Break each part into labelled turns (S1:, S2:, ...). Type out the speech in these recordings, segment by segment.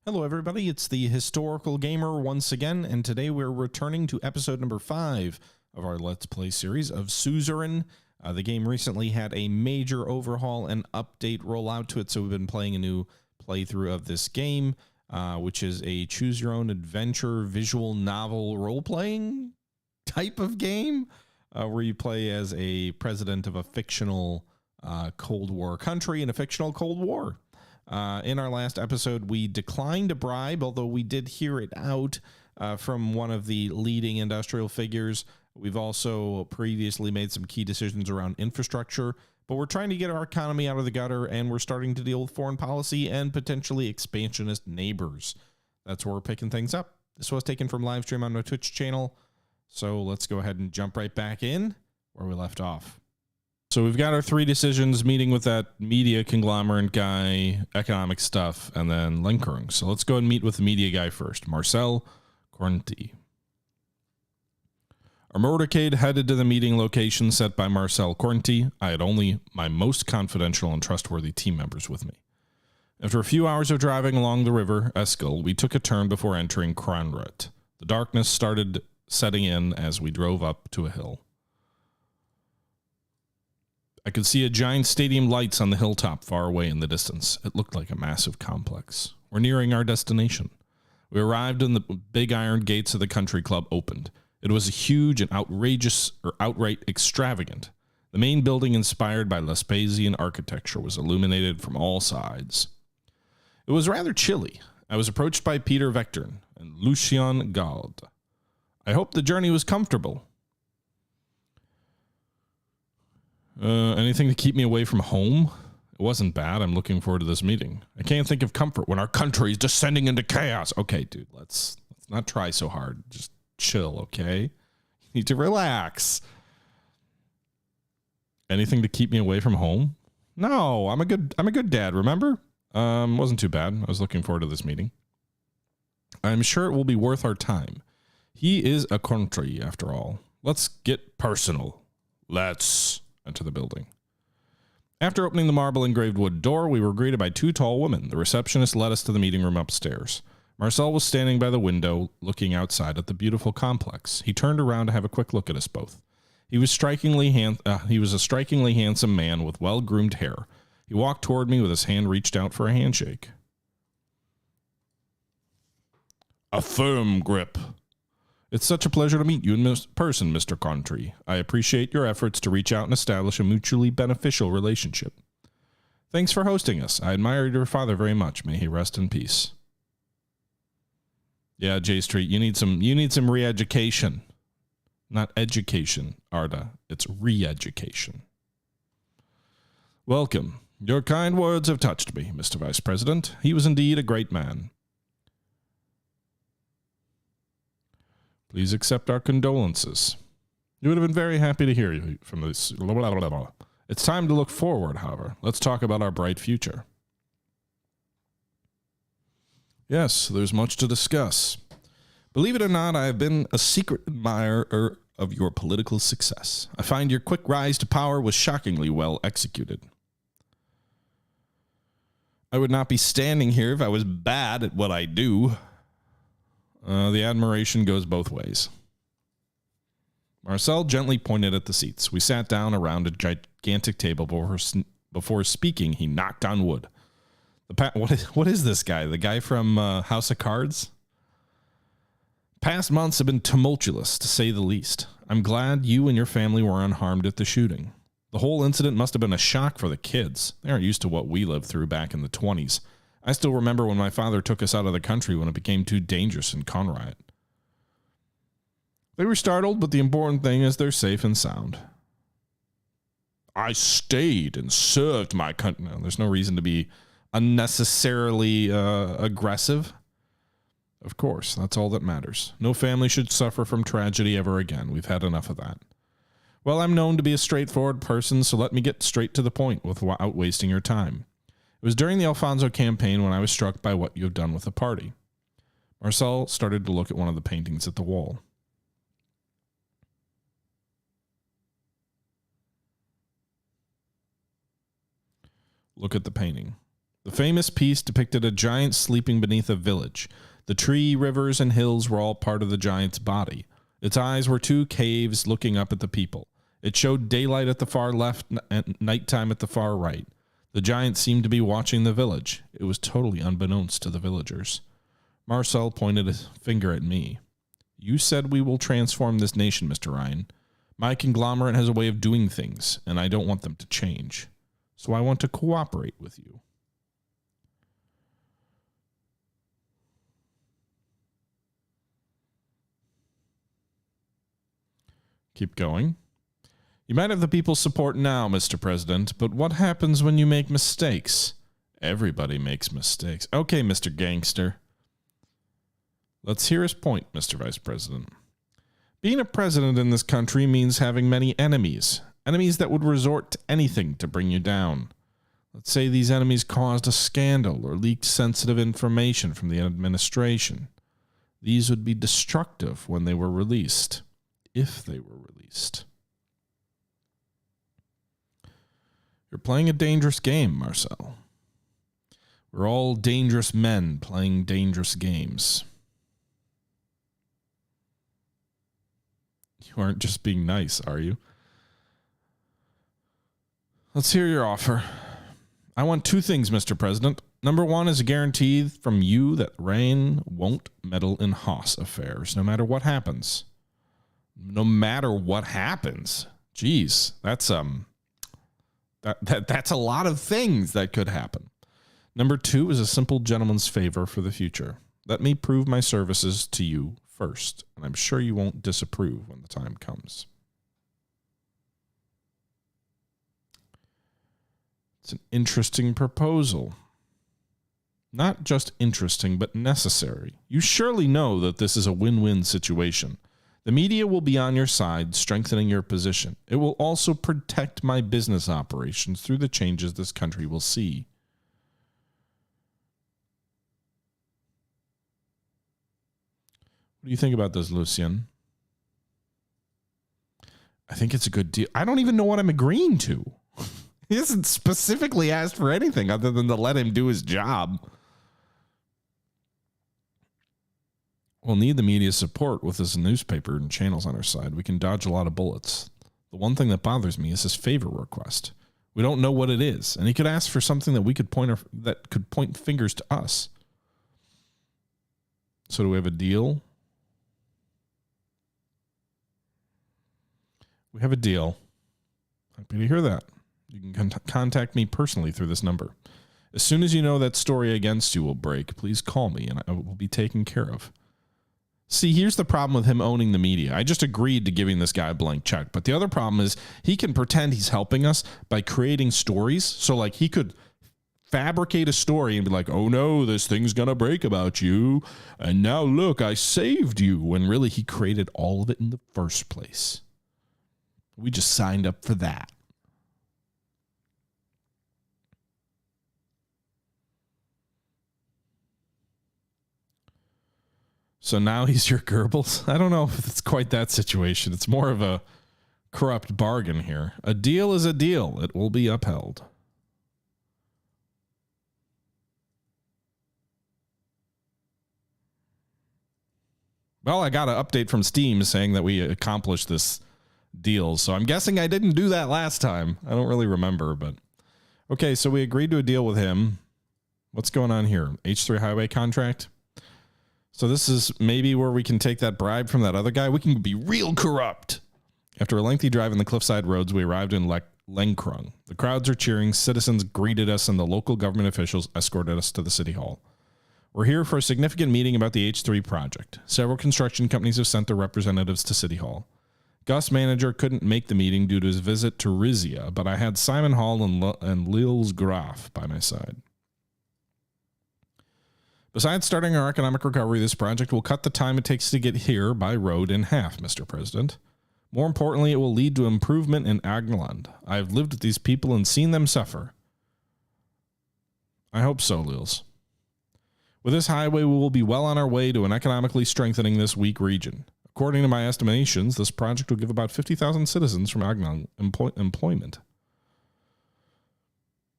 S1: Hello everybody, it's the Historical Gamer once again, and today we're returning to episode number 5 of our Let's Play series of Suzerain. The game recently had a major overhaul and update rollout to it, so we've been playing a new playthrough of this game, which is a choose-your-own-adventure visual novel role-playing type of game, where you play as a president of a fictional Cold War country in a fictional Cold War. In our last episode, we declined a bribe, although we did hear it out from one of the leading industrial figures. We've also previously made some key decisions around infrastructure, but we're trying to get our economy out of the gutter, and we're starting to deal with foreign policy and potentially expansionist neighbors. That's where we're picking things up. This was taken from live stream on my Twitch channel, so let's go ahead and jump right back in where we left off. So we've got our 3 decisions, meeting with that media conglomerate guy, economic stuff, and then Lenkerung. So let's go and meet with the media guy first, Marcel Cornti. Our motorcade headed to the meeting location set by Marcel Cornti. I had only my most confidential and trustworthy team members with me. After a few hours of driving along the river Escal, we took a turn before entering Kranrut. The darkness started setting in as we drove up to a hill. I could see a giant stadium lights on the hilltop far away in the distance. It looked like a massive complex. We're nearing our destination. We arrived and the big iron gates of the country club opened. It was huge and outright extravagant. The main building, inspired by Laspasian architecture, was illuminated from all sides. It was rather chilly. I was approached by Peter Vectorn and Lucien Gald. I hope the journey was comfortable. Anything to keep me away from home? It wasn't bad. I'm looking forward to this meeting. I can't think of comfort when our country is descending into chaos. Okay, dude, let's not try so hard. Just chill, okay? You need to relax. Anything to keep me away from home? No, I'm a good dad, remember? Wasn't too bad. I was looking forward to this meeting. I'm sure it will be worth our time. He is a country, after all. Let's get personal. Let's enter the building. After opening the marble engraved wood door, we were greeted by 2 tall women. The receptionist led us to the meeting room upstairs. Marcel was standing by the window, looking outside at the beautiful complex. He turned around to have a quick look at us both. He was a strikingly handsome man with well-groomed hair. He walked toward me with his hand reached out for a handshake. A firm grip. It's such a pleasure to meet you in person, Mr. Country. I appreciate your efforts to reach out and establish a mutually beneficial relationship. Thanks for hosting us. I admire your father very much. May he rest in peace. Yeah, J Street, you need some re-education. Not education, Arda. It's re-education. Welcome. Your kind words have touched me, Mr. Vice President. He was indeed a great man. Please accept our condolences. You would have been very happy to hear you from this. It's time to look forward, however. Let's talk about our bright future. Yes, there's much to discuss. Believe it or not, I have been a secret admirer of your political success. I find your quick rise to power was shockingly well executed. I would not be standing here if I was bad at what I do. The admiration goes both ways. Marcel gently pointed at the seats. We sat down around a gigantic table. Before speaking, he knocked on wood. What is this guy? The guy from House of Cards? Past months have been tumultuous, to say the least. I'm glad you and your family were unharmed at the shooting. The whole incident must have been a shock for the kids. They aren't used to what we lived through back in the 20s. I still remember when my father took us out of the country when it became too dangerous in Conriat. They were startled, but the important thing is they're safe and sound. I stayed and served my country. No, there's no reason to be unnecessarily aggressive. Of course, that's all that matters. No family should suffer from tragedy ever again. We've had enough of that. Well, I'm known to be a straightforward person, so let me get straight to the point without wasting your time. It was during the Alfonso campaign when I was struck by what you have done with the party. Marcel started to look at one of the paintings at the wall. Look at the painting. The famous piece depicted a giant sleeping beneath a village. The tree, rivers, and hills were all part of the giant's body. Its eyes were two caves looking up at the people. It showed daylight at the far left and nighttime at the far right. The giant seemed to be watching the village. It was totally unbeknownst to the villagers. Marcel pointed a finger at me. You said we will transform this nation, Mr. Rayne. My conglomerate has a way of doing things, and I don't want them to change. So I want to cooperate with you. Keep going. You might have the people's support now, Mr. President, but what happens when you make mistakes? Everybody makes mistakes. Okay, Mr. Gangster. Let's hear his point, Mr. Vice President. Being a president in this country means having many enemies. Enemies that would resort to anything to bring you down. Let's say these enemies caused a scandal or leaked sensitive information from the administration. These would be destructive when they were released. If they were released. You're playing a dangerous game, Marcel. We're all dangerous men playing dangerous games. You aren't just being nice, are you? Let's hear your offer. I want two things, Mr. President. Number one is a guarantee from you that Rayne won't meddle in Haas affairs, no matter what happens. No matter what happens. Jeez, that's that's a lot of things that could happen. Number two is a simple gentleman's favor for the future. Let me prove my services to you first, and I'm sure you won't disapprove when the time comes. It's an interesting proposal. Not just interesting, but necessary. You surely know that this is a win-win situation. The media will be on your side, strengthening your position. It will also protect my business operations through the changes this country will see. What do you think about this, Lucien? I think it's a good deal. I don't even know what I'm agreeing to. He hasn't specifically asked for anything other than to let him do his job. We'll need the media's support with this newspaper and channels on our side. We can dodge a lot of bullets. The one thing that bothers me is his favor request. We don't know what it is, and he could ask for something that we could point fingers to us. So do we have a deal? We have a deal. Happy to hear that. You can contact me personally through this number. As soon as you know that story against you will break, please call me and I will be taken care of. See, here's the problem with him owning the media. I just agreed to giving this guy a blank check. But the other problem is he can pretend he's helping us by creating stories. So like he could fabricate a story and be like, oh no, this thing's going to break about you. And now look, I saved you. When really he created all of it in the first place. We just signed up for that. So now he's your Goebbels? I don't know if it's quite that situation. It's more of a corrupt bargain here. A deal is a deal. It will be upheld. Well, I got an update from Steam saying that we accomplished this deal. So I'm guessing I didn't do that last time. I don't really remember, but okay. So we agreed to a deal with him. What's going on here? H3 highway contract. So this is maybe where we can take that bribe from that other guy. We can be real corrupt. After a lengthy drive in the cliffside roads, we arrived in Lenkrung. The crowds are cheering, citizens greeted us, and the local government officials escorted us to the city hall. We're here for a significant meeting about the H3 project. Several construction companies have sent their representatives to City Hall. Gus manager couldn't make the meeting due to his visit to Rizia, but I had Simon Hall and Lils Graf by my side. Besides starting our economic recovery, this project will cut the time it takes to get here by road in half, Mr. President. More importantly, it will lead to improvement in Agneland. I have lived with these people and seen them suffer. I hope so, Lils. With this highway, we will be well on our way to an economically strengthening this weak region. According to my estimations, this project will give about 50,000 citizens from Agneland employment.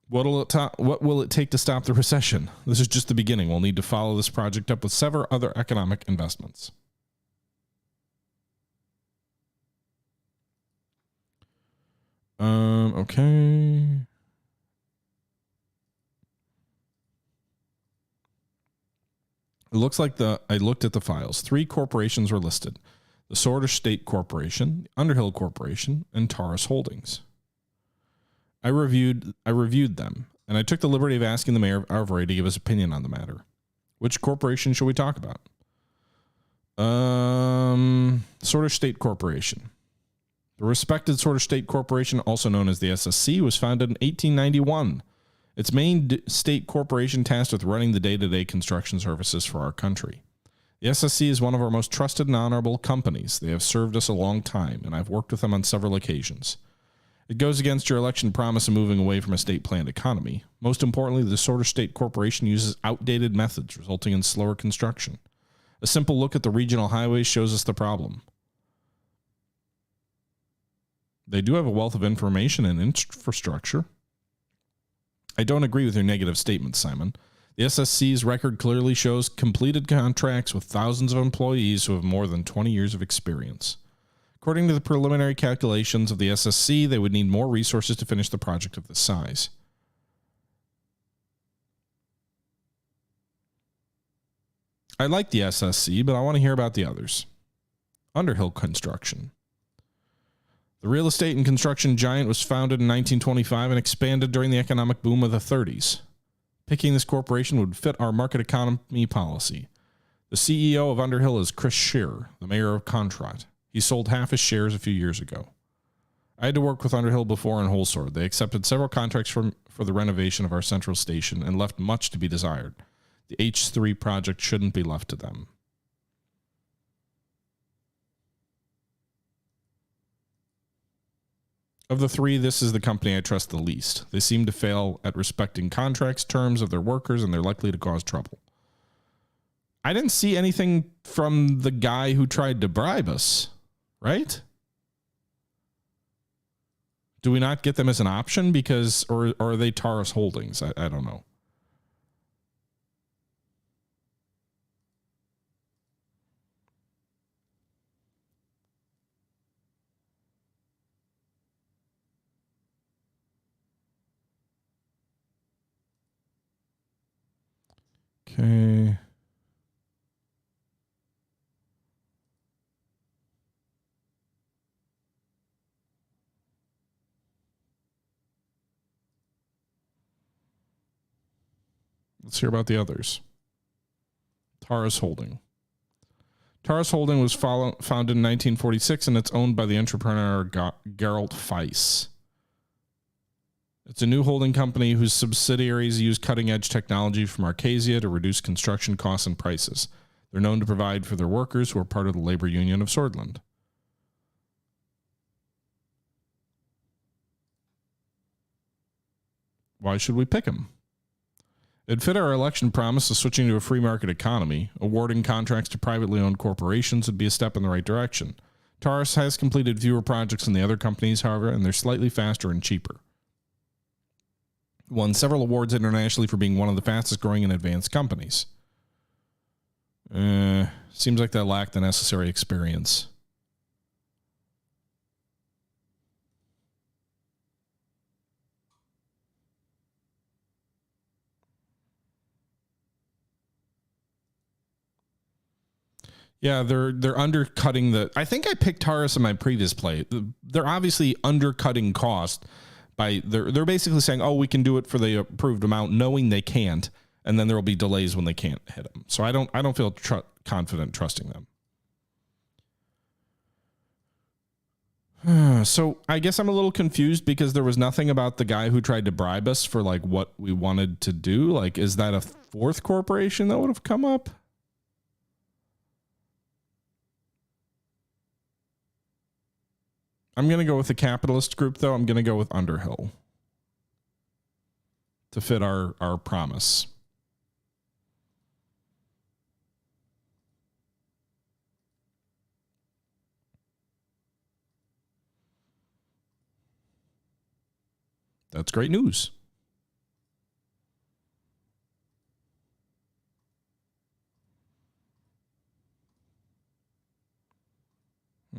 S1: What will it take to stop the recession? This is just the beginning. We'll need to follow this project up with several other economic investments. Okay. It looks like I looked at the files. 3 corporations were listed: the Swordfish State Corporation, the Underhill Corporation, and Taurus Holdings. I reviewed them, and I took the liberty of asking the mayor of Arvory to give his opinion on the matter. Which corporation should we talk about? Swordfish State Corporation. The respected Swordfish State Corporation, also known as the SSC, was founded in 1891. Its main state corporation tasked with running the day-to-day construction services for our country. The SSC is one of our most trusted and honorable companies. They have served us a long time, and I've worked with them on several occasions. It goes against your election promise of moving away from a state-planned economy. Most importantly, the Swordfish State Corporation uses outdated methods, resulting in slower construction. A simple look at the regional highways shows us the problem. They do have a wealth of information and infrastructure. I don't agree with your negative statement, Simon. The SSC's record clearly shows completed contracts with thousands of employees who have more than 20 years of experience. According to the preliminary calculations of the SSC, they would need more resources to finish the project of this size. I like the SSC, but I want to hear about the others. Underhill Construction. The real estate and construction giant was founded in 1925 and expanded during the economic boom of the 30s. Picking this corporation would fit our market economy policy. The CEO of Underhill is Chris Shearer, the mayor of Contrat. He sold half his shares a few years ago. I had to work with Underhill before in Wholesword. They accepted several contracts for the renovation of our central station and left much to be desired. The H3 project shouldn't be left to them. Of the 3, this is the company I trust the least. They seem to fail at respecting contracts, terms of their workers, and they're likely to cause trouble. I didn't see anything from the guy who tried to bribe us, right? Do we not get them as an option because, or are they Taurus Holdings? I don't know. Okay. Let's hear about the others. Taurus Holding. Taurus Holding was founded in 1946 and it's owned by the entrepreneur Geralt Feiss. It's a new holding company whose subsidiaries use cutting-edge technology from Arcasia to reduce construction costs and prices. They're known to provide for their workers who are part of the labor union of Sordland. Why should we pick them? It'd fit our election promise of switching to a free market economy. Awarding contracts to privately owned corporations would be a step in the right direction. Taurus has completed fewer projects than the other companies, however, and they're slightly faster and cheaper. Won several awards internationally for being one of the fastest growing and advanced companies. Seems like they lack the necessary experience. Yeah, they're undercutting the. I think I picked Taurus in my previous play. They're obviously undercutting cost by they're basically saying, "Oh, we can do it for the approved amount," knowing they can't, and then there will be delays when they can't hit them. So I don't feel confident trusting them. So I guess I'm a little confused because there was nothing about the guy who tried to bribe us for like what we wanted to do. Like, is that a 4th corporation that would have come up? I'm going to go with the capitalist group, though. I'm going to go with Underhill to fit our promise. That's great news.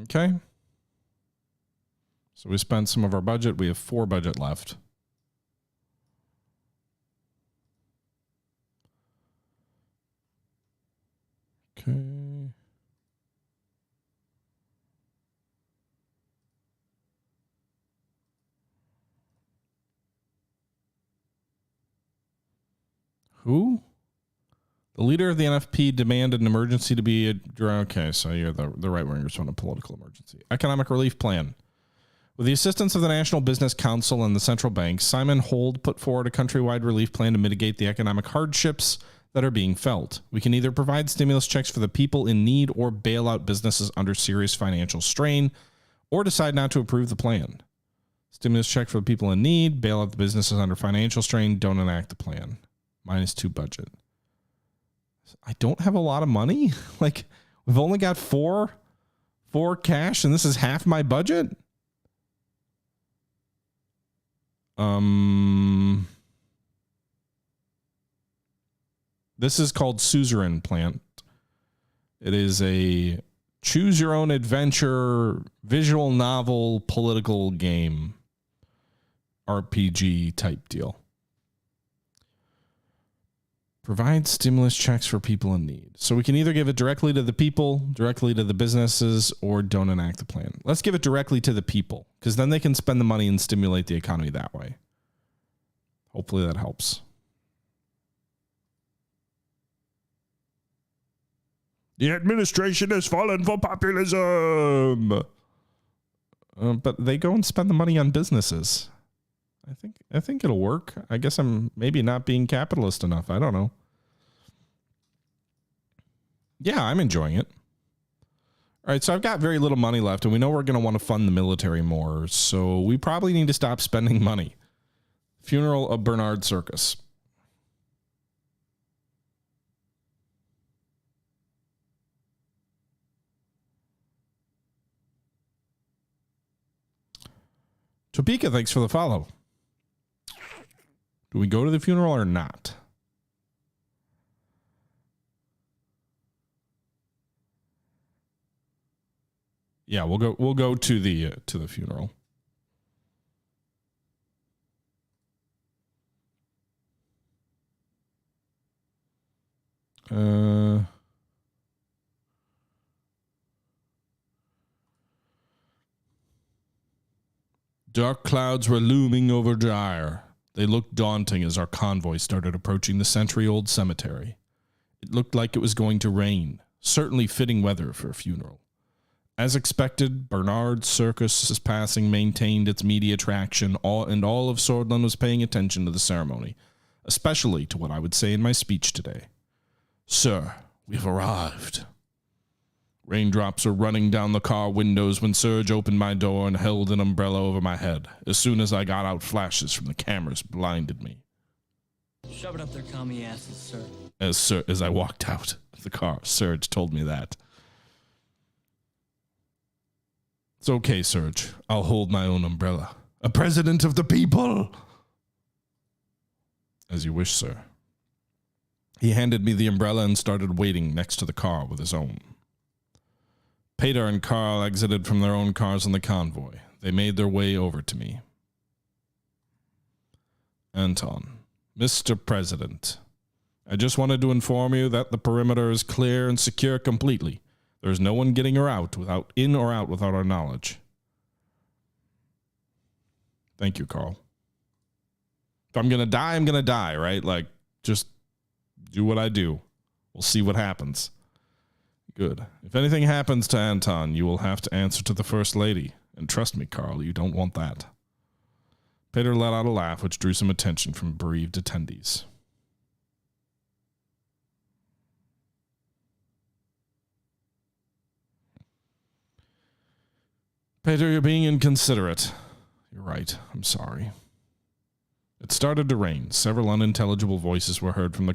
S1: Okay. So we spent some of our budget. We have 4 budget left. Okay. Who? The leader of the NFP demanded an emergency to be okay, so you're the right wingers want a political emergency. Economic relief plan. With the assistance of the National Business Council and the central bank, Simon Hold put forward a countrywide relief plan to mitigate the economic hardships that are being felt. We can either provide stimulus checks for the people in need or bail out businesses under serious financial strain, or decide not to approve the plan. Stimulus check for the people in need, bail out the businesses under financial strain, don't enact the plan. -2 budget. I don't have a lot of money. Like, we've only got four cash, and this is half my budget. This is called Suzerain plant. It is a choose your own adventure visual novel political game RPG type deal. Provide stimulus checks for people in need. So we can either give it directly to the people, directly to the businesses, or don't enact the plan. Let's give it directly to the people, because then they can spend the money and stimulate the economy that way. Hopefully that helps. The administration has fallen for populism. But they go and spend the money on businesses. I think it'll work. I guess I'm maybe not being capitalist enough. I don't know. Yeah, I'm enjoying it. All right, so I've got very little money left, and we know we're going to want to fund the military more, so we probably need to stop spending money. Funeral of Bernard Circus. Topeka, thanks for the follow. Do we go to the funeral or not? Yeah, we'll go to the funeral. Dark clouds were looming over Gyre. They looked daunting as our convoy started approaching the century-old cemetery. It looked like it was going to rain, certainly fitting weather for a funeral. As expected, Bernard's circus' passing maintained its media traction, and all of Sordland was paying attention to the ceremony, especially to what I would say in my speech today. Sir, we've arrived. Raindrops were running down the car windows when Serge opened my door and held an umbrella over my head. As soon as I got out, flashes from the cameras blinded me.
S2: Shove it up their commie asses,
S1: sir. As I walked out of the car, Serge told me that. It's okay, Serge. I'll hold my own umbrella. A president of the people! As you wish, sir. He handed me the umbrella and started waiting next to the car with his own. Peter and Carl exited from their own cars in the convoy. They made their way over to me. Anton, Mr. President, I just wanted to inform you that the perimeter is clear and secure completely. There is no one getting in or out without our knowledge. Thank you, Carl. If I'm going to die, I'm going to die, right? Like, just do what I do. We'll see what happens. Good. If anything happens to Anton, you will have to answer to the First Lady. And trust me, Carl, you don't want that. Peter let out a laugh, which drew some attention from bereaved attendees. Peter, you're being inconsiderate. You're right. I'm sorry. It started to rain. Several unintelligible voices were heard from the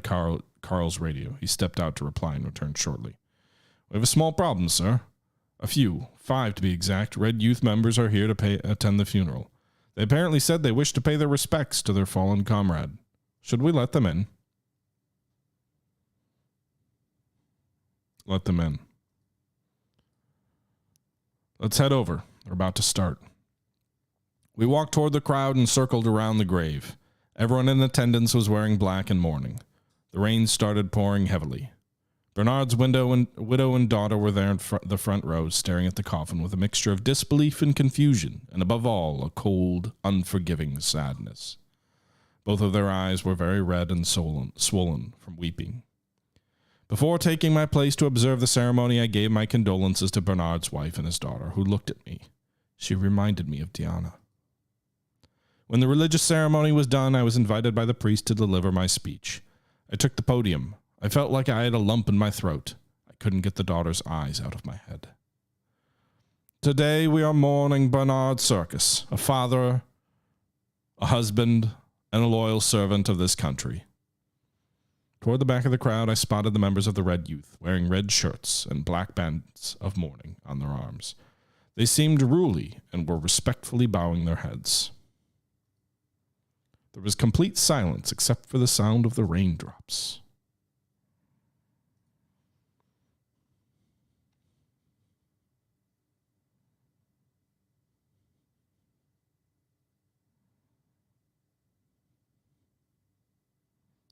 S1: Carl's radio. He stepped out to reply and returned shortly. We have a small problem, sir. A few, 5 to be exact, Red Youth members are here to attend the funeral. They apparently said they wish to pay their respects to their fallen comrade. Should we let them in? Let them in. Let's head over. They're about to start. We walked toward the crowd and circled around the grave. Everyone in attendance was wearing black and mourning. The rain started pouring heavily. Bernard's widow and daughter were there in the front row, staring at the coffin with a mixture of disbelief and confusion, and above all, a cold, unforgiving sadness. Both of their eyes were very red and swollen from weeping. Before taking my place to observe the ceremony, I gave my condolences to Bernard's wife and his daughter, who looked at me. She reminded me of Diana. When the religious ceremony was done, I was invited by the priest to deliver my speech. I took the podium. I felt like I had a lump in my throat. I couldn't get the daughter's eyes out of my head. Today we are mourning Bernard Circus, a father, a husband, and a loyal servant of this country. Toward the back of the crowd, I spotted the members of the Red Youth, wearing red shirts and black bands of mourning on their arms. They seemed ruly and were respectfully bowing their heads. There was complete silence except for the sound of the raindrops.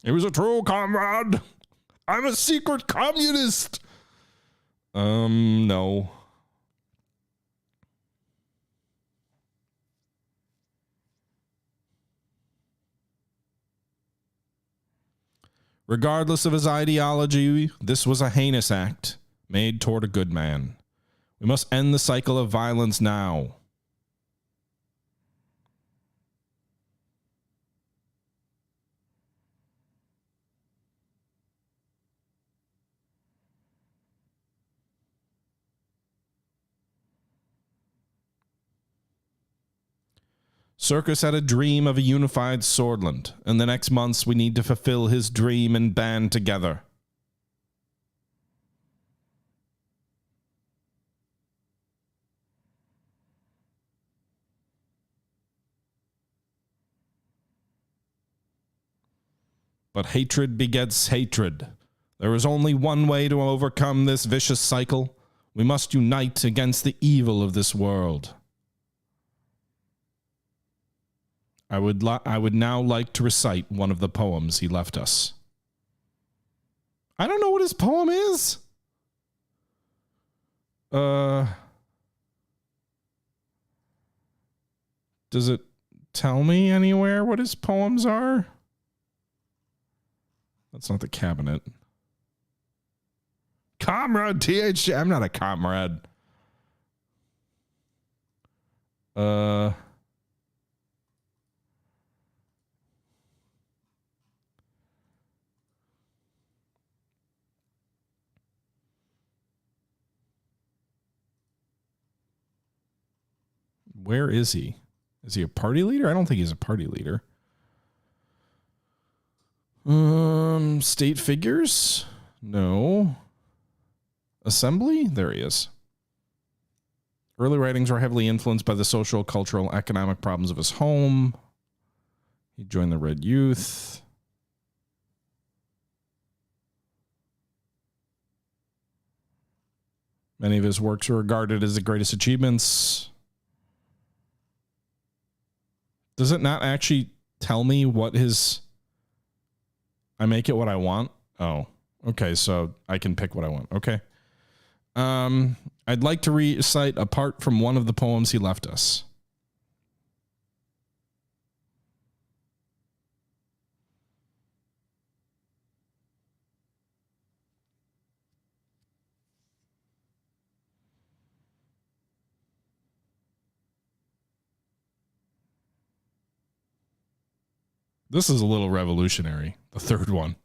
S1: He was a true comrade. I'm a secret communist. No. Regardless of his ideology, this was a heinous act made toward a good man. We must end the cycle of violence now. Circus had a dream of a unified Sordland. In the next months, we need to fulfill his dream and band together. But hatred begets hatred. There is only one way to overcome this vicious cycle. We must unite against the evil of this world. I would now like to recite one of the poems he left us. I don't know what his poem is. Does it tell me anywhere what his poems are? That's not the cabinet. Comrade THC. I'm not a comrade. Where is he? Is he a party leader? I don't think he's a party leader. State figures? No. Assembly? There he is. Early writings were heavily influenced by the social, cultural, economic problems of his home. He joined the Red Youth. Many of his works are regarded as the greatest achievements. Does it not actually tell me what his... I make it what I want? Oh, okay, so I can pick what I want. Okay. I'd like to recite a part from one of the poems he left us. This is a little revolutionary, the third one.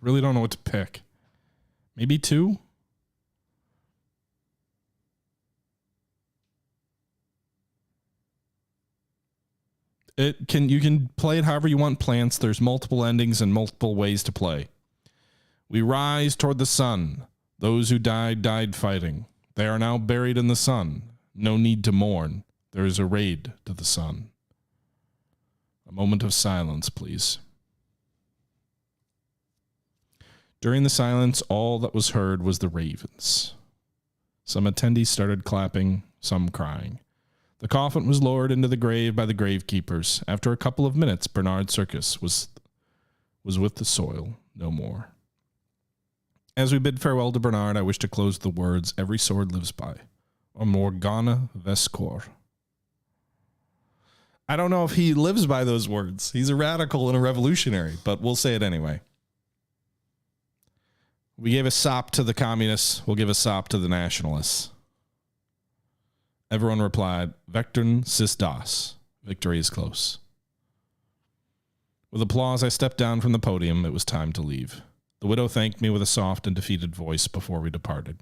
S1: Really don't know what to pick. Maybe two? You can play it however you want, plants. There's multiple endings and multiple ways to play. We rise toward the sun. Those who died, died fighting. They are now buried in the sun. No need to mourn. There is a raid to the sun. A moment of silence, please. During the silence, all that was heard was the ravens. Some attendees started clapping, some crying. The coffin was lowered into the grave by the gravekeepers. After a couple of minutes, Bernard Circus was with the soil no more. As we bid farewell to Bernard, I wish to close the words every sword lives by. O Morgana Vescor. I don't know if he lives by those words. He's a radical and a revolutionary, but we'll say it anyway. We gave a sop to the communists. We'll give a sop to the nationalists. Everyone replied, Vectern sis das. Victory is close. With applause, I stepped down from the podium. It was time to leave. The widow thanked me with a soft and defeated voice before we departed.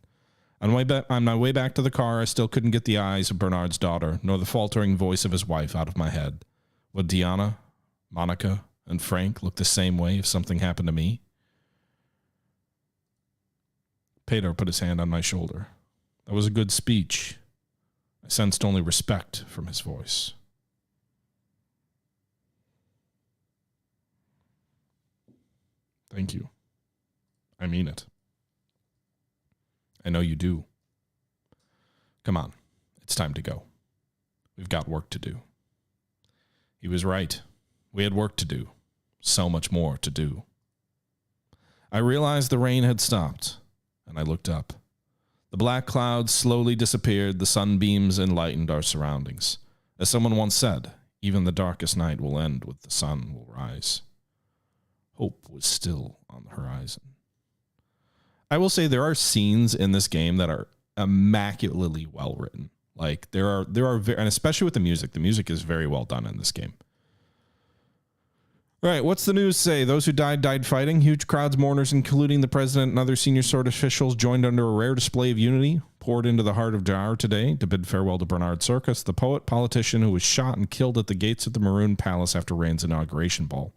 S1: On my way back to the car, I still couldn't get the eyes of Bernard's daughter, nor the faltering voice of his wife out of my head. Would Diana, Monica, and Frank look the same way if something happened to me? Pedro put his hand on my shoulder. That was a good speech. I sensed only respect from his voice. Thank you. I mean it. I know you do. Come on, it's time to go. We've got work to do. He was right. We had work to do. So much more to do. I realized the rain had stopped, and I looked up. The black clouds slowly disappeared. The sunbeams enlightened our surroundings. As someone once said, even the darkest night will end with the sun will rise. Hope was still on the horizon. I will say there are scenes in this game that are immaculately well written. Like there are and especially with the music is very well done in this game. All right, what's the news say? Those who died, died fighting. Huge crowds, mourners, including the president and other senior sword officials, joined under a rare display of unity, poured into the heart of Jar today to bid farewell to Bernard Circus, the poet, politician who was shot and killed at the gates of the Maroon Palace after Rayne's inauguration ball.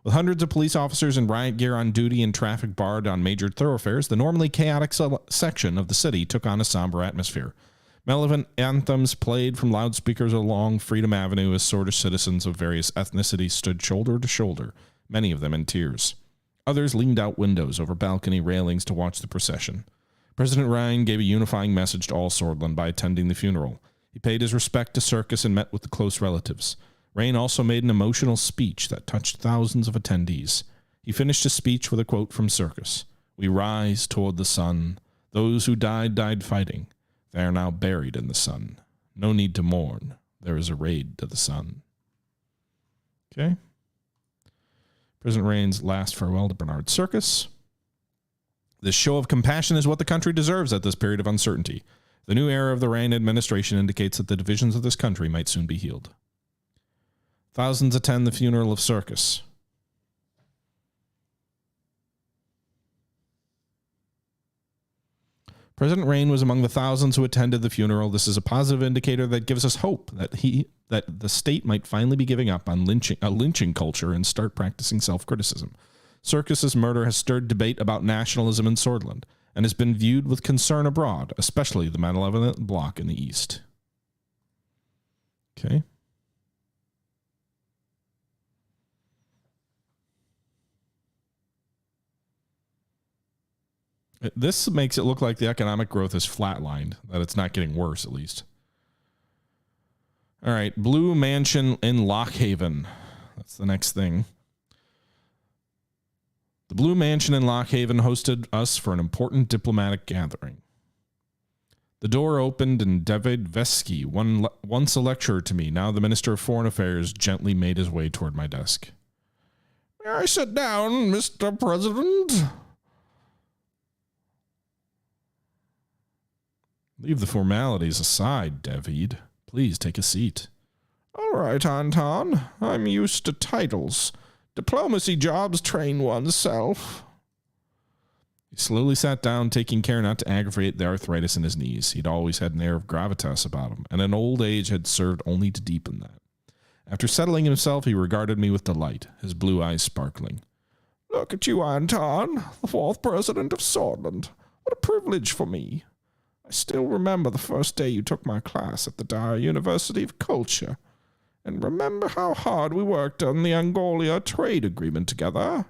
S1: With hundreds of police officers in riot gear on duty and traffic barred on major thoroughfares, the normally chaotic section of the city took on a somber atmosphere. Malevolent anthems played from loudspeakers along Freedom Avenue as swordfish citizens of various ethnicities stood shoulder to shoulder, many of them in tears. Others leaned out windows over balcony railings to watch the procession. President Rayne gave a unifying message to all Sordland by attending the funeral. He paid his respect to Circus and met with the close relatives. Rayne also made an emotional speech that touched thousands of attendees. He finished his speech with a quote from Circus. We rise toward the sun. Those who died, died fighting. They are now buried in the sun. No need to mourn. There is a raid to the sun. Okay. President Rayne's last farewell to Bernard Circus. This show of compassion is what the country deserves at this period of uncertainty. The new era of the Rayne administration indicates that the divisions of this country might soon be healed. Thousands attend the funeral of Circus. President Rayne was among the thousands who attended the funeral. This is a positive indicator that gives us hope that the state might finally be giving up on lynching culture and start practicing self-criticism. Circus's murder has stirred debate about nationalism in Sordland and has been viewed with concern abroad, especially the malevolent bloc in the east. Okay. This makes it look like the economic growth is flatlined, that it's not getting worse, at least. All right, Blue Mansion in Lockhaven. That's the next thing. The Blue Mansion in Lockhaven hosted us for an important diplomatic gathering. The door opened and David Vesky, once a lecturer to me, now the Minister of Foreign Affairs, gently made his way toward my desk. May I sit down, Mr. President? Leave the formalities aside, David. Please take a seat. All right, Anton. I'm used to titles. Diplomacy jobs train oneself. He slowly sat down, taking care not to aggravate the arthritis in his knees. He'd always had an air of gravitas about him, and an old age had served only to deepen that. After settling himself, he regarded me with delight, his blue eyes sparkling. Look at you, Anton, the fourth President of Sordland. What a privilege for me. I still remember the first day you took my class at the Dire University of Culture. And remember how hard we worked on the Ignolia trade agreement together?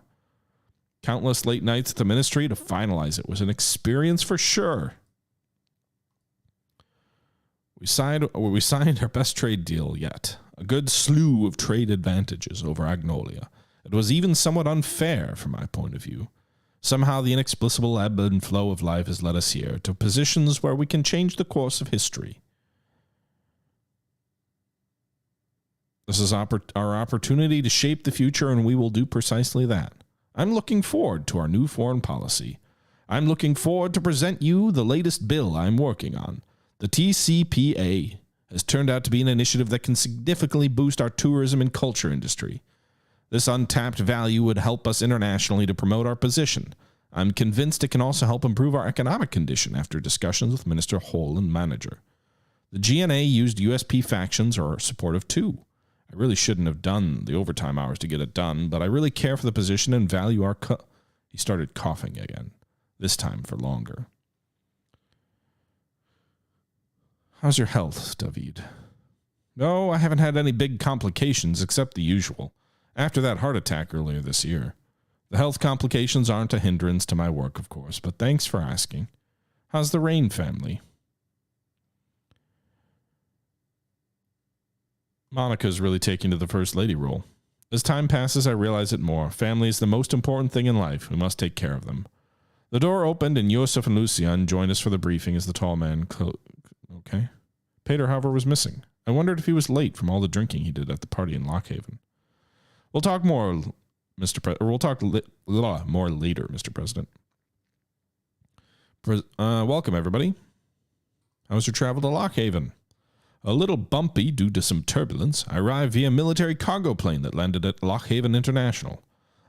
S1: Countless late nights at the ministry to finalize it was an experience for sure. We signed our best trade deal yet, a good slew of trade advantages over Ignolia. It was even somewhat unfair from my point of view. Somehow the inexplicable ebb and flow of life has led us here to positions where we can change the course of history. This is our opportunity to shape the future, and we will do precisely that. I'm looking forward to our new foreign policy. I'm looking forward to present you the latest bill I'm working on. The TCPA has turned out to be an initiative that can significantly boost our tourism and culture industry. This untapped value would help us internationally to promote our position. I'm convinced it can also help improve our economic condition after discussions with Minister Hole and Manager. The GNA used USP factions are supportive too. I really shouldn't have done the overtime hours to get it done, but I really care for the position and value our He started coughing again, this time for longer. How's your health, David? No, I haven't had any big complications except the usual. After that heart attack earlier this year. The health complications aren't a hindrance to my work, of course, but thanks for asking. How's the Rayne family? Monica's really taking to the First Lady role. As time passes, I realize it more. Family is the most important thing in life. We must take care of them. The door opened and Yosef and Lucian joined us for the briefing as the tall man... Okay. Peter, however, was missing. I wondered if he was late from all the drinking he did at the party in Lockhaven. We'll talk more, more later, Mr. President. Welcome, everybody. How was your travel to Lockhaven? A little bumpy due to some turbulence. I arrived via military cargo plane that landed at Lockhaven International.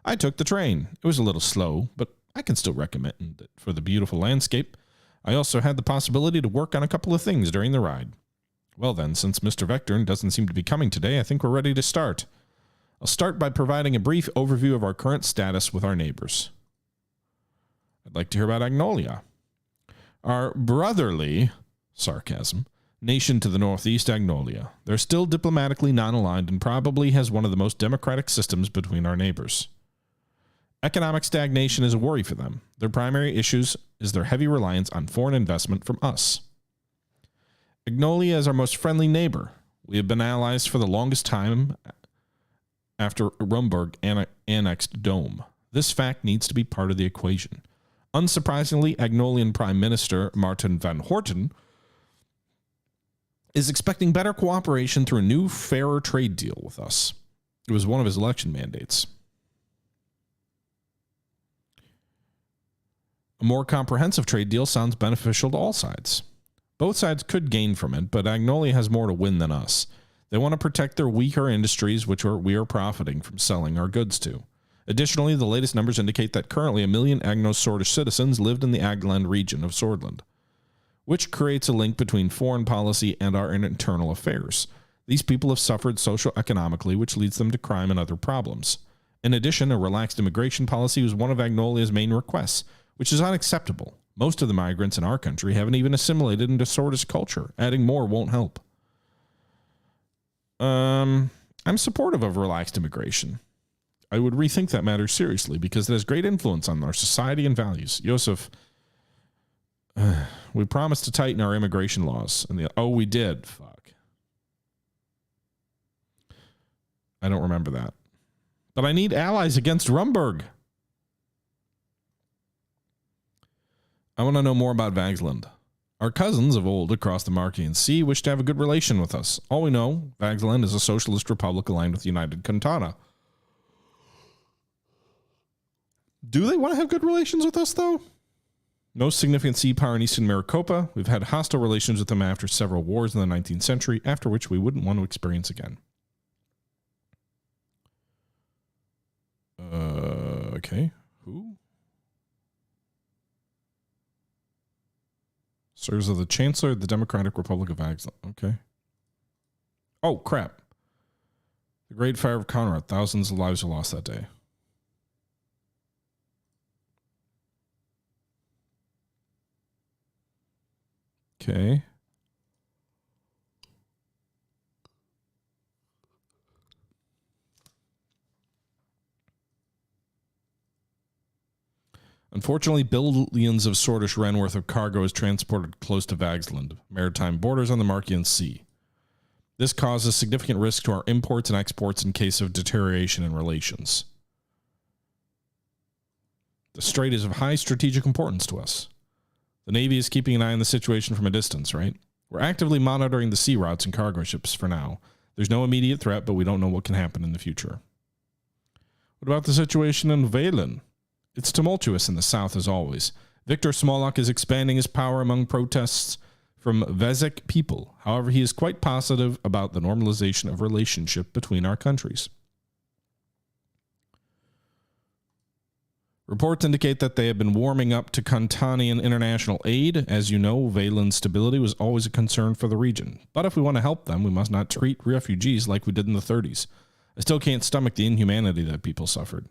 S1: I took the train. It was a little slow, but I can still recommend it for the beautiful landscape. I also had the possibility to work on a couple of things during the ride. Well then, since Mr. Vectorn doesn't seem to be coming today, I think we're ready to start. I'll start by providing a brief overview of our current status with our neighbors. I'd like to hear about Ignolia. Our brotherly, sarcasm, nation to the northeast, Ignolia. They're still diplomatically non-aligned and probably has one of the most democratic systems between our neighbors. Economic stagnation is a worry for them. Their primary issues is their heavy reliance on foreign investment from us. Ignolia is our most friendly neighbor. We have been allies for the longest time after Rumberg annexed Dome. This fact needs to be part of the equation. Unsurprisingly, Ignolian Prime Minister Martin van Horten is expecting better cooperation through a new, fairer trade deal with us. It was one of his election mandates. A more comprehensive trade deal sounds beneficial to all sides. Both sides could gain from it, but Ignolia has more to win than us. They want to protect their weaker industries, which we are profiting from selling our goods to. Additionally, the latest numbers indicate that currently 1 million Agno-Sordish citizens lived in the Agland region of Sordland, which creates a link between foreign policy and our internal affairs. These people have suffered socio-economically, which leads them to crime and other problems. In addition, a relaxed immigration policy was one of Ignolia's main requests, which is unacceptable. Most of the migrants in our country haven't even assimilated into Sordish culture. Adding more won't help. I'm supportive of relaxed immigration. I would rethink that matter seriously because it has great influence on our society and values. Yosef, we promised to tighten our immigration laws. And we did. Fuck. I don't remember that. But I need allies against Rumberg. I want to know more about Vagsland. Our cousins of old across the Markian Sea wish to have a good relation with us. All we know, Vagsland is a socialist republic aligned with United Cantana. Do they want to have good relations with us, though? No significant sea power in Eastern Maricopa. We've had hostile relations with them after several wars in the 19th century, after which we wouldn't want to experience again. Okay. Who? Serves as the Chancellor of the Democratic Republic of Vagsland. Okay. Oh, crap. The Great Fire of Conrad. Thousands of lives were lost that day. Okay. Unfortunately, billions of Sordish Ren worth of cargo is transported close to Vagsland, maritime borders on the Markian Sea. This causes significant risk to our imports and exports in case of deterioration in relations. The strait is of high strategic importance to us. The Navy is keeping an eye on the situation from a distance, right? We're actively monitoring the sea routes and cargo ships for now. There's no immediate threat, but we don't know what can happen in the future. What about the situation in Valen? It's tumultuous in the south as always. Victor Smolak is expanding his power among protests from Vezek people. However, he is quite positive about the normalization of relationship between our countries. Reports indicate that they have been warming up to Kantanian international aid. As you know, Valen's stability was always a concern for the region. But if we want to help them, we must not treat refugees like we did in the 30s. I still can't stomach the inhumanity that people suffered.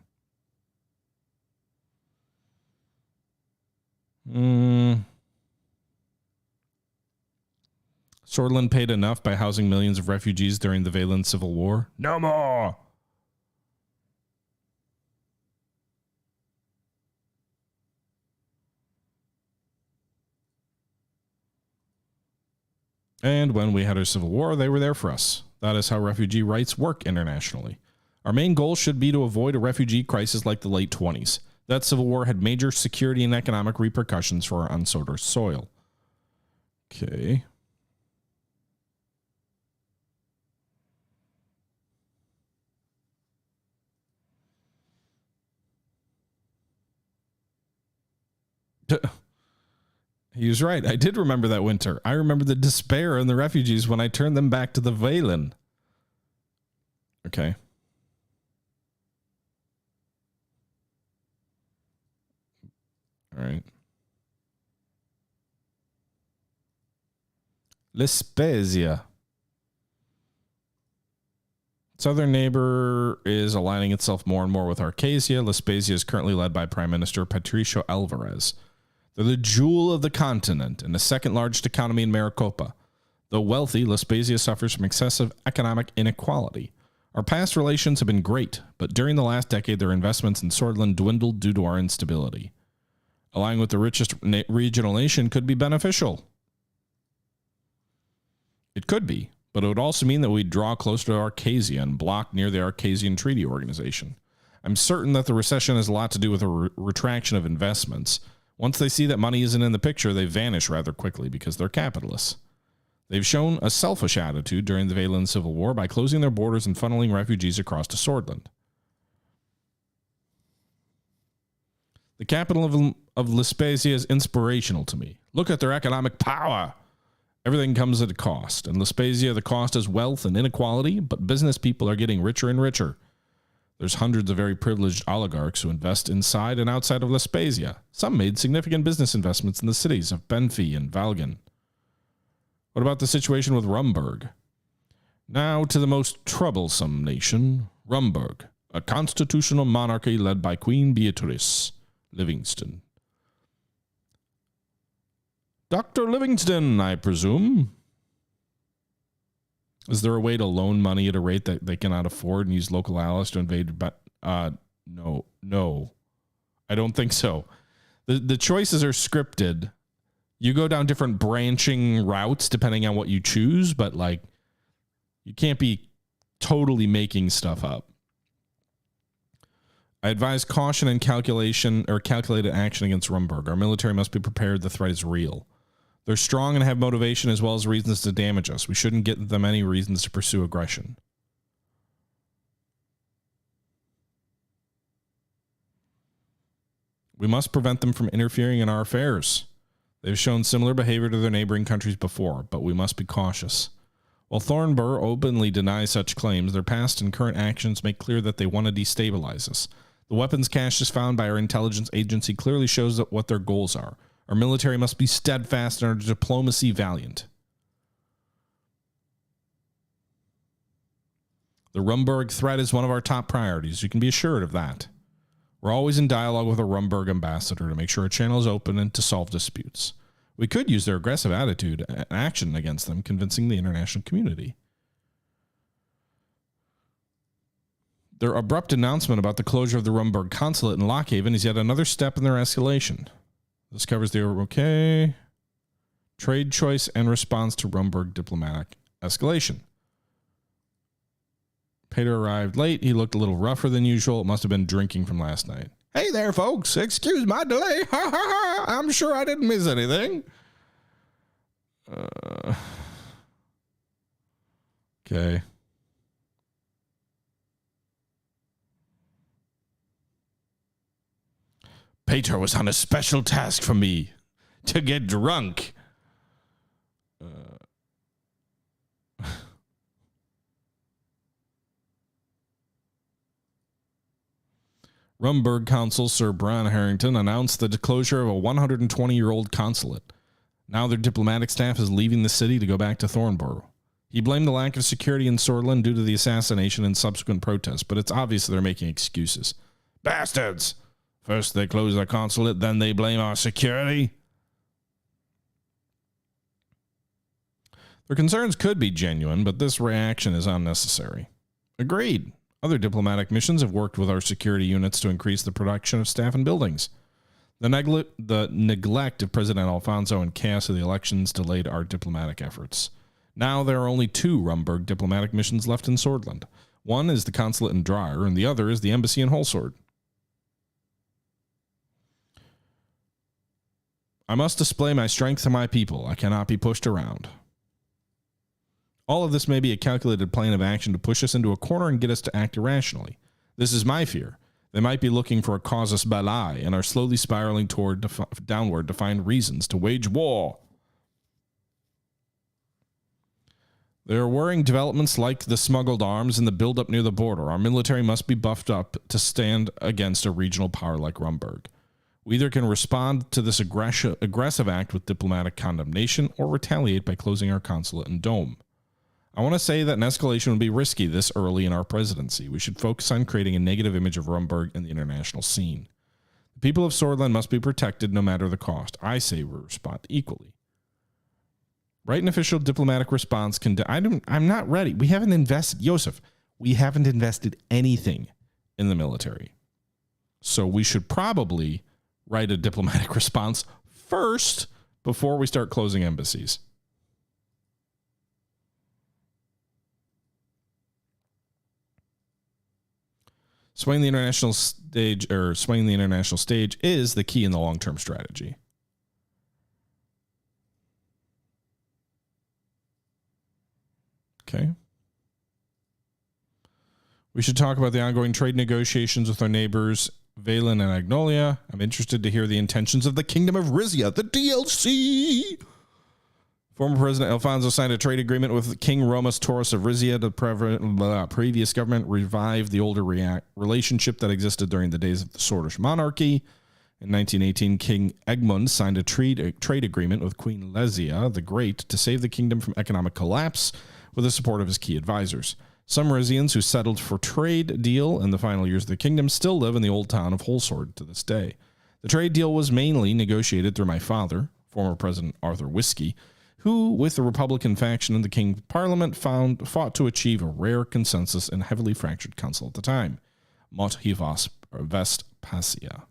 S1: Sordland paid enough by housing millions of refugees during the Valen Civil War. No more! And when we had our civil war, they were there for us. That is how refugee rights work internationally. Our main goal should be to avoid a refugee crisis like the late 20s. That civil war had major security and economic repercussions for our unsodor soil. Okay. He was right. I did remember that winter. I remember the despair in the refugees when I turned them back to the Valen. Okay. All right. Laspasia. Southern neighbor is aligning itself more and more with Arcasia. Laspasia is currently led by Prime Minister Patricio Alvarez. They're the jewel of the continent and the second largest economy in Maricopa. Though wealthy, Laspasia suffers from excessive economic inequality. Our past relations have been great, but during the last decade, their investments in Sordland dwindled due to our instability. Allying with the richest regional nation could be beneficial. It could be, but it would also mean that we'd draw closer to Arcasia and block near the Arcasian Treaty Organization. I'm certain that the recession has a lot to do with a retraction of investments. Once they see that money isn't in the picture, they vanish rather quickly because they're capitalists. They've shown a selfish attitude during the Valen Civil War by closing their borders and funneling refugees across to Sordland. The capital of Laspasia is inspirational to me. Look at their economic power. Everything comes at a cost. In Laspasia, the cost is wealth and inequality, but business people are getting richer and richer. There's hundreds of very privileged oligarchs who invest inside and outside of Laspasia. Some made significant business investments in the cities of Benfi and Valgan. What about the situation with Rumberg? Now to the most troublesome nation, Rumberg, a constitutional monarchy led by Queen Beatrice Livingston. Dr. Livingston, I presume. Is there a way to loan money at a rate that they cannot afford and use local allies to invade? No. I don't think so. The choices are scripted. You go down different branching routes depending on what you choose, but like you can't be totally making stuff up. I advise caution and calculated action against Rumberg. Our military must be prepared. The threat is real. They're strong and have motivation as well as reasons to damage us. We shouldn't give them any reasons to pursue aggression. We must prevent them from interfering in our affairs. They've shown similar behavior to their neighboring countries before, but we must be cautious. While Thornburg openly denies such claims, their past and current actions make clear that they want to destabilize us. The weapons caches found by our intelligence agency clearly shows what their goals are. Our military must be steadfast and our diplomacy valiant. The Rumberg threat is one of our top priorities. You can be assured of that. We're always in dialogue with a Rumberg ambassador to make sure a channel is open and to solve disputes. We could use their aggressive attitude and action against them, convincing the international community. Their abrupt announcement about the closure of the Rumberg consulate in Lockhaven is yet another step in their escalation. This covers the trade choice and response to Rumberg diplomatic escalation. Peter arrived late. He looked a little rougher than usual. It must have been drinking from last night. Hey there, folks. Excuse my delay. Ha ha ha. I'm sure I didn't miss anything. Okay. Peter was on a special task for me to get drunk. Rumberg consul Sir Bran Harrington announced the closure of a 120-year-old consulate. Now their diplomatic staff is leaving the city to go back to Thornborough. He blamed the lack of security in Sordland due to the assassination and subsequent protests, but it's obvious they're making excuses. Bastards! First they close their consulate, then they blame our security. Their concerns could be genuine, but this reaction is unnecessary. Agreed. Other diplomatic missions have worked with our security units to increase the production of staff and buildings. The neglect of President Alfonso and chaos of the elections delayed our diplomatic efforts. Now there are only 2 Rumberg diplomatic missions left in Sordland. One is the consulate in Dryer, and the other is the embassy in Holsword. I must display my strength to my people. I cannot be pushed around. All of this may be a calculated plan of action to push us into a corner and get us to act irrationally. This is my fear. They might be looking for a casus belli and are slowly spiraling downward to find reasons to wage war. There are worrying developments like the smuggled arms and the buildup near the border. Our military must be buffed up to stand against a regional power like Rumberg. We either can respond to this aggressive act with diplomatic condemnation or retaliate by closing our consulate in Dome. I want to say that an escalation would be risky this early in our presidency. We should focus on creating a negative image of Rumberg in the international scene. The people of Sordland must be protected no matter the cost. I say we respond equally. Write an official diplomatic response. I'm not ready. We haven't invested, Joseph, we haven't invested anything in the military. So we should probably write a diplomatic response first before we start closing embassies. Swaying the international stage is the key in the long-term strategy. Okay. We should talk about the ongoing trade negotiations with our neighbors, Valen and Ignolia. I'm interested to hear the intentions of the Kingdom of Rizia, the DLC. Former President Alfonso signed a trade agreement with King Romas Taurus of Rizia. The previous government revived the older relationship that existed during the days of the Sordish monarchy. In 1918, King Egmund signed a trade agreement with Queen Lesia the Great to save the kingdom from economic collapse with the support of his key advisors. Some Rizians who settled for trade deal in the final years of the kingdom still live in the old town of Holsword to this day. The trade deal was mainly negotiated through my father, former President Arthur Whiskey, who, with the Republican faction in the King's Parliament, fought to achieve a rare consensus in a heavily fractured council at the time. Mot hivas Laspasia.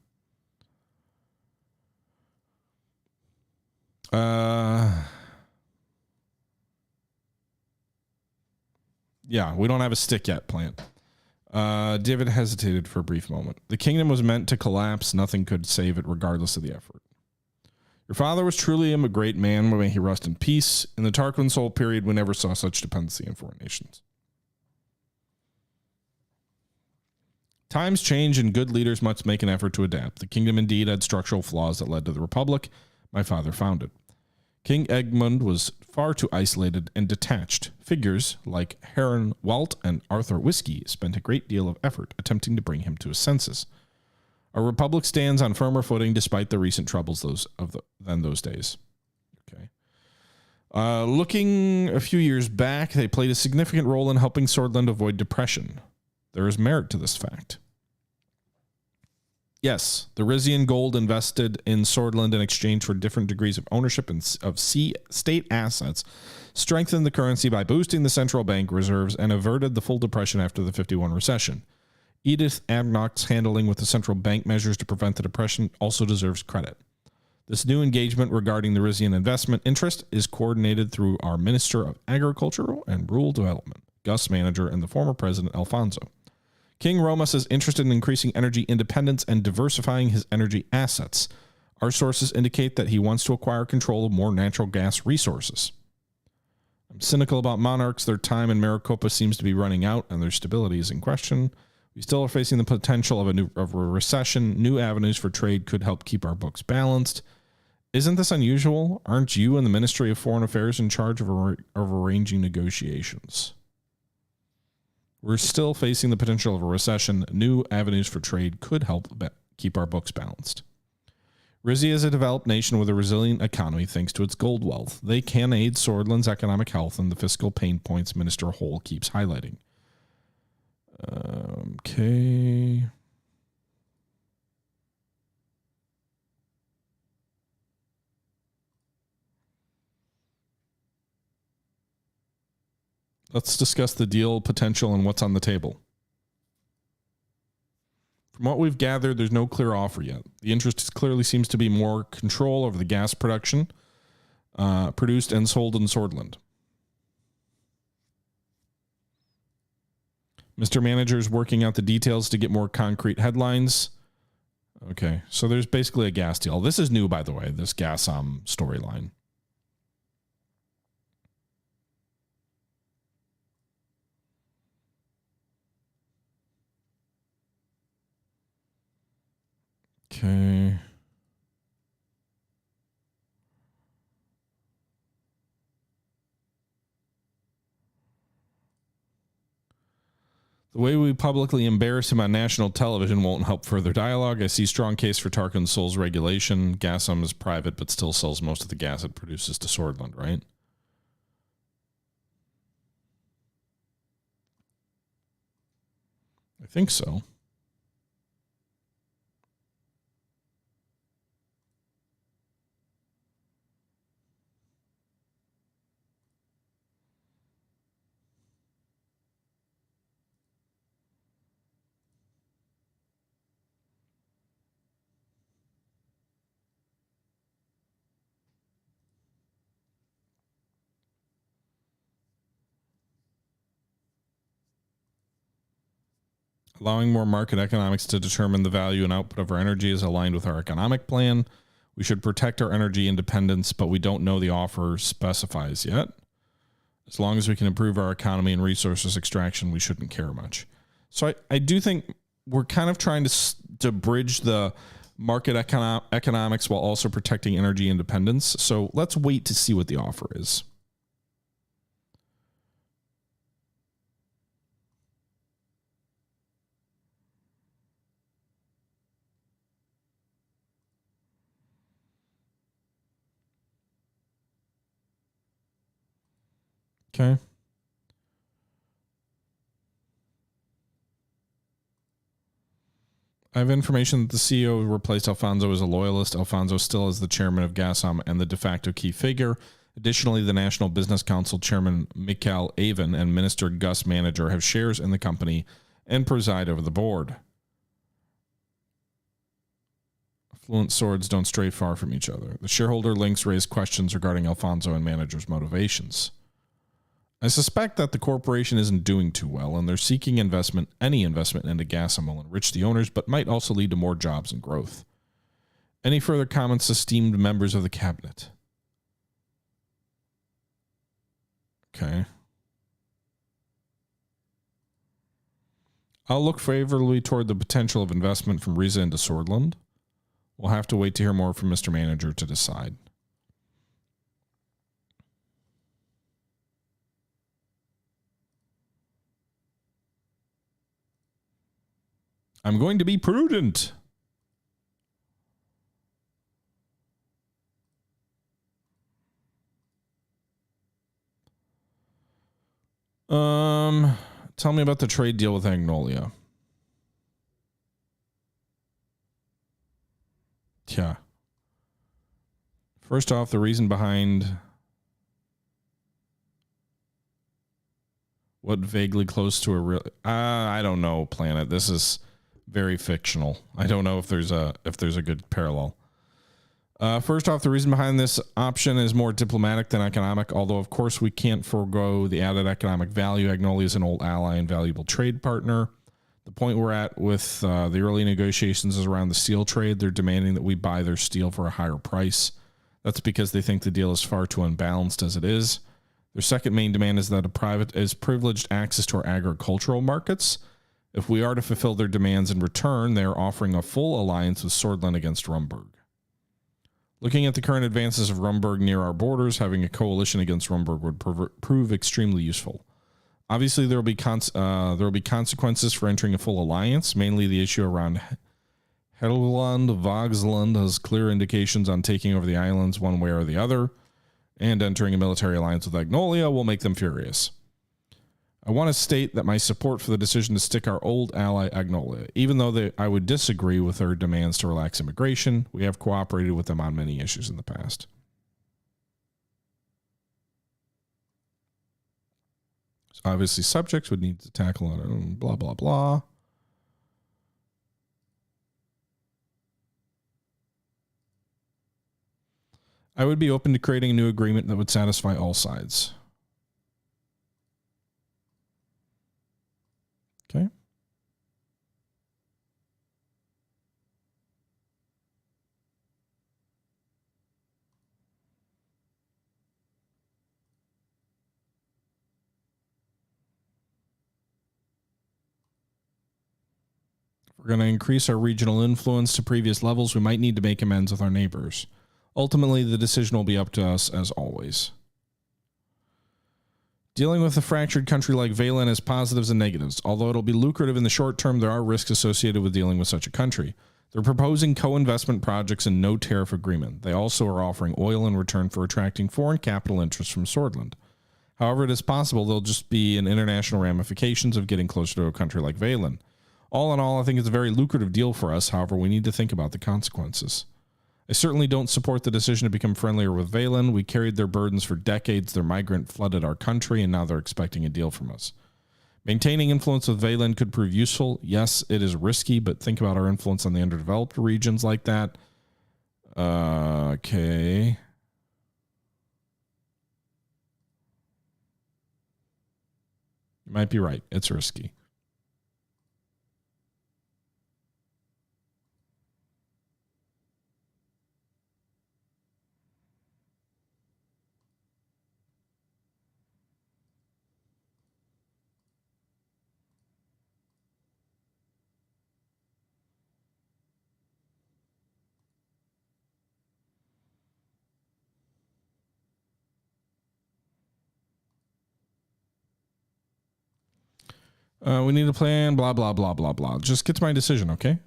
S1: Yeah, we don't have a stick yet plan. David hesitated for a brief moment. The kingdom was meant to collapse. Nothing could save it regardless of the effort. Your father was truly a great man. May he rest in peace. In the Tarquin Sol period, we never saw such dependency on foreign nations. Times change and good leaders must make an effort to adapt. The kingdom indeed had structural flaws that led to the republic my father founded. King Egmund was far too isolated and detached. Figures like Heron Walt and Arthur Whiskey spent a great deal of effort attempting to bring him to his senses. Our republic stands on firmer footing despite the recent troubles than those days. Okay. Looking a few years back, they played a significant role in helping Sordland avoid depression. There is merit to this fact. Yes, the Rizian gold invested in Sordland in exchange for different degrees of ownership of state assets strengthened the currency by boosting the central bank reserves and averted the full depression after the 51 recession. Edith Adnock's handling with the central bank measures to prevent the depression also deserves credit. This new engagement regarding the Rizian investment interest is coordinated through our Minister of Agriculture and Rural Development, Gus Manager, and the former President Alfonso. King Romas is interested in increasing energy independence and diversifying his energy assets. Our sources indicate that he wants to acquire control of more natural gas resources. I'm cynical about monarchs. Their time in Maricopa seems to be running out, and their stability is in question. We still are facing the potential of a recession. New avenues for trade could help keep our books balanced. Isn't this unusual? Aren't you and the Ministry of Foreign Affairs in charge of arranging negotiations? We're still facing the potential of a recession. New avenues for trade could help keep our books balanced. Rizia is a developed nation with a resilient economy thanks to its gold wealth. They can aid Sordland's economic health and the fiscal pain points Minister Hole keeps highlighting. Okay. Let's discuss the deal potential and what's on the table. From what we've gathered, there's no clear offer yet. The interest clearly seems to be more control over the gas production produced and sold in Sordland. Mr. Manager is working out the details to get more concrete headlines. Okay, so there's basically a gas deal. This is new, by the way, this gas storyline. Okay. The way we publicly embarrass him on national television won't help further dialogue. I see strong case for Tarquin Sol's regulation. Gasum is private, but still sells most of the gas it produces to Sordland, right? I think so. Allowing more market economics to determine the value and output of our energy is aligned with our economic plan. We should protect our energy independence, but we don't know the offer specifies yet. As long as we can improve our economy and resources extraction, we shouldn't care much. So I do think we're kind of trying to bridge the market economics while also protecting energy independence. So let's wait to see what the offer is. Okay. I have information that the CEO who replaced Alfonso is a loyalist. Alfonso still is the chairman of Gasum and the de facto key figure. Additionally, the National Business Council chairman Mikhail Avin and Minister Gus Manager have shares in the company and preside over the board. Fluent swords don't stray far from each other. The shareholder links raise questions regarding Alfonso and Manager's motivations. I suspect that the corporation isn't doing too well, and they're seeking investment. Any investment into Gasum will enrich the owners, but might also lead to more jobs and growth. Any further comments, esteemed members of the cabinet? Okay. I'll look favorably toward the potential of investment from Riza into Sordland. We'll have to wait to hear more from Mr. Manager to decide. I'm going to be prudent. Tell me about the trade deal with Ignolia. Yeah. First off, the reason behind what vaguely close to a real I don't know, Planet. This is very fictional. I don't know if there's a good parallel. First off, the reason behind this option is more diplomatic than economic, although of course we can't forego the added economic value. Ignolia is an old ally and valuable trade partner. The point we're at with the early negotiations is around the steel trade. They're demanding that we buy their steel for a higher price. That's because they think the deal is far too unbalanced as it is. Their second main demand is that a private is privileged access to our agricultural markets. If we are to fulfill their demands in return, they are offering a full alliance with Sordland against Rumberg. Looking at the current advances of Rumberg near our borders, having a coalition against Rumberg would prove extremely useful. Obviously, there will be consequences for entering a full alliance, mainly the issue around Helgoland. Vogsland has clear indications on taking over the islands one way or the other, and entering a military alliance with Ignolia will make them furious. I want to state that my support for the decision to stick our old ally Ignolia, even though I would disagree with their demands to relax immigration, we have cooperated with them on many issues in the past. So obviously subjects would need to tackle it, blah, blah, blah. I would be open to creating a new agreement that would satisfy all sides. Okay. If we're going to increase our regional influence to previous levels, we might need to make amends with our neighbors. Ultimately, the decision will be up to us as always. Dealing with a fractured country like Valen has positives and negatives. Although it'll be lucrative in the short term, there are risks associated with dealing with such a country. They're proposing co-investment projects and no tariff agreement. They also are offering oil in return for attracting foreign capital interests from Sordland. However, it is possible there'll just be an international ramifications of getting closer to a country like Valen. All in all, I think it's a very lucrative deal for us. However, we need to think about the consequences. I certainly don't support the decision to become friendlier with Valen. We carried their burdens for decades. Their migrant flooded our country, and now they're expecting a deal from us. Maintaining influence with Valen could prove useful. Yes, it is risky, but think about our influence on the underdeveloped regions like that. Okay. You might be right. It's risky. We need a plan, blah, blah, blah, blah, blah. Just get to my decision, okay?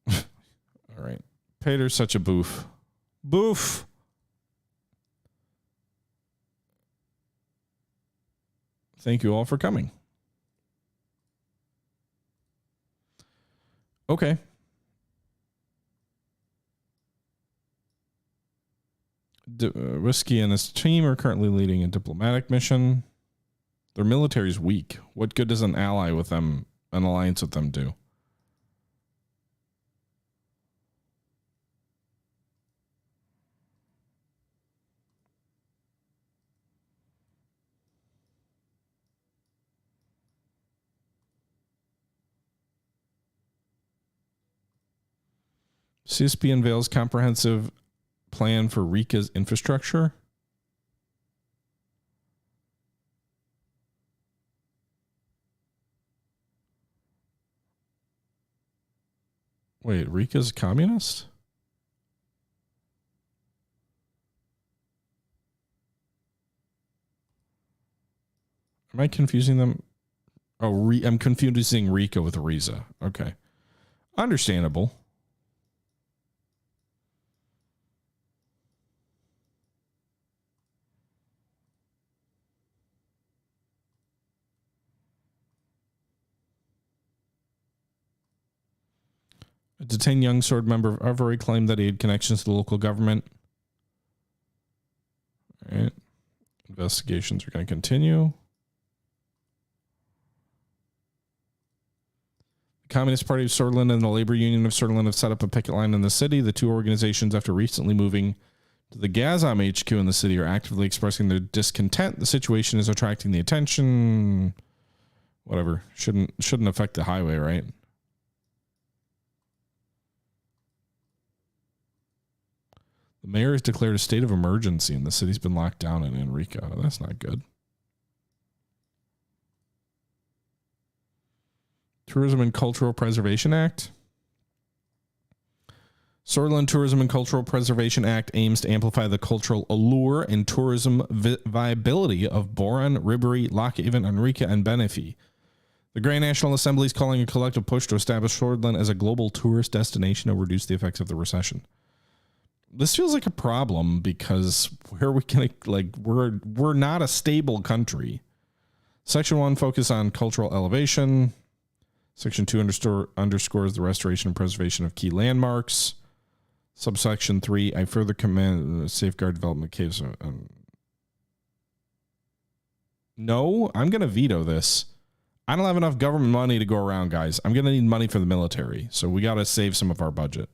S1: All right. Pater's such a boof. Boof! Thank you all for coming. Okay. Whiskey and his team are currently leading a diplomatic mission. Their military is weak. What good does an ally with them, an alliance with them do? CSP unveils comprehensive plan for Rika's infrastructure. Wait, Rika's a communist? Am I confusing them? Oh, I'm confusing Rika with Riza. Okay. Understandable. A detained young sword member of Arvory claimed that he had connections to the local government. All right. Investigations are going to continue. The Communist Party of Sordland and the Labor Union of Sordland have set up a picket line in the city. The two organizations, after recently moving to the Gazam HQ in the city, are actively expressing their discontent. The situation is attracting the attention. Whatever. Shouldn't affect the highway, right? The mayor has declared a state of emergency and the city's been locked down in Enrico. That's not good. Tourism and Cultural Preservation Act. Sordland Tourism and Cultural Preservation Act aims to amplify the cultural allure and tourism viability of Boron, Ribery, Lockhaven, Enrica, and Benefi. The Grand National Assembly is calling a collective push to establish Sordland as a global tourist destination and reduce the effects of the recession. This feels like a problem because where are we going to, like, we're not a stable country. Section 1, focus on cultural elevation. Section 2 underscores the restoration and preservation of key landmarks. Subsection 3, I further command safeguard development caves. No, I'm going to veto this. I don't have enough government money to go around, guys. I'm going to need money for the military, so we got to save some of our budget.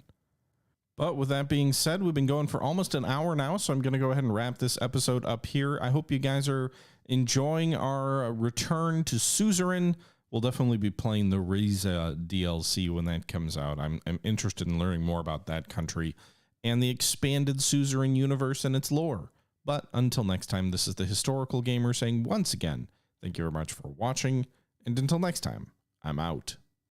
S1: But with that being said, we've been going for almost an hour now, so I'm going to go ahead and wrap this episode up here. I hope you guys are enjoying our return to Suzerain. We'll definitely be playing the Riza DLC when that comes out. I'm interested in learning more about that country and the expanded Suzerain universe and its lore. But until next time, this is the Historical Gamer saying once again, thank you very much for watching, and until next time, I'm out.